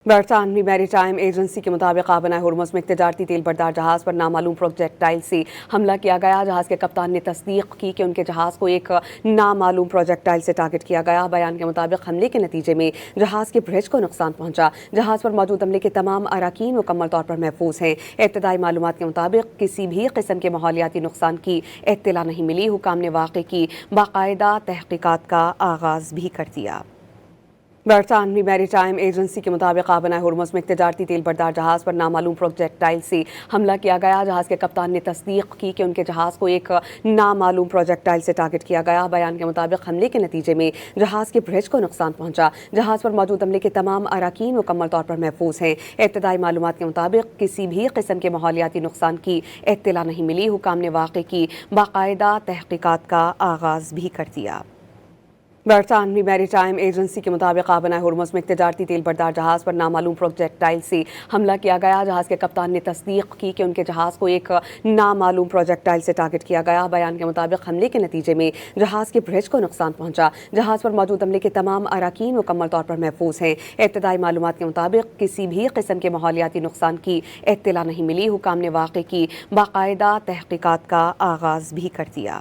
برطانوی میری time agency کے مطابق آبنہ ہرمز میں ایک تجارتی تیل بردار جہاز پر نامعلوم پروجیکٹائل سے حملہ کیا گیا۔ جہاز کے کپتان نے تصدیق کی کہ ان کے جہاز کو ایک نامعلوم پروجیکٹائل سے ٹارگٹ کیا گیا۔ بیان کے مطابق حملے کے نتیجے میں جہاز کے برج کو نقصان پہنچا۔ جہاز پر موجود عملے کے تمام اراکین مکمل طور پر محفوظ ہیں۔ ابتدائی معلومات کے مطابق کسی بھی قسم کے ماحولیاتی نقصان کی اطلاع نہیں ملی۔ حکام نے واقعے کی باقاعدہ تحقیقات کا آغاز بھی کر دیا۔ برطانوی میری ٹائم ایجنسی کے مطابق آبنہ ہرمز میں ایک تجارتی تیل بردار جہاز پر نامعلوم پروجیکٹائل سے حملہ کیا گیا۔ جہاز کے کپتان نے تصدیق کی کہ ان کے جہاز کو ایک نامعلوم پروجیکٹائل سے ٹارگٹ کیا گیا۔ بیان کے مطابق حملے کے نتیجے میں جہاز کے برج کو نقصان پہنچا۔ جہاز پر موجود عملے کے تمام اراکین مکمل طور پر محفوظ ہیں۔ ابتدائی معلومات کے مطابق کسی بھی قسم کے ماحولیاتی نقصان کی اطلاع نہیں ملی۔ حکام نے واقعے کی باقاعدہ تحقیقات کا آغاز بھی کر دیا۔ برطانوی میری ٹائم ایجنسی کے مطابق آبنہ ہرمز میں ایک تجارتی تیل بردار جہاز پر نامعلوم پروجیکٹائل سے حملہ کیا گیا۔ جہاز کے کپتان نے تصدیق کی کہ ان کے جہاز کو ایک نامعلوم پروجیکٹائل سے ٹارگٹ کیا گیا۔ بیان کے مطابق حملے کے نتیجے میں جہاز کے برج کو نقصان پہنچا۔ جہاز پر موجود عملے کے تمام اراکین مکمل طور پر محفوظ ہیں۔ ابتدائی معلومات کے مطابق کسی بھی قسم کے ماحولیاتی نقصان کی برطانوی میری ٹائم ایجنسی کے مطابق آبنہ ہرمز میں ایک تجارتی تیل بردار جہاز پر نامعلوم پروجیکٹائل سے حملہ کیا گیا۔ جہاز کے کپتان نے تصدیق کی کہ ان کے جہاز کو ایک نامعلوم پروجیکٹائل سے ٹارگٹ کیا گیا۔ بیان کے مطابق حملے کے نتیجے میں جہاز کے برج کو نقصان پہنچا۔ جہاز پر موجود عملے کے تمام اراکین مکمل طور پر محفوظ ہیں۔ ابتدائی معلومات کے مطابق کسی بھی قسم کے ماحولیاتی نقصان کی اطلاع نہیں ملی۔ حکام نے واقعے کی باقاعدہ تحقیقات کا آغاز بھی کر دیا۔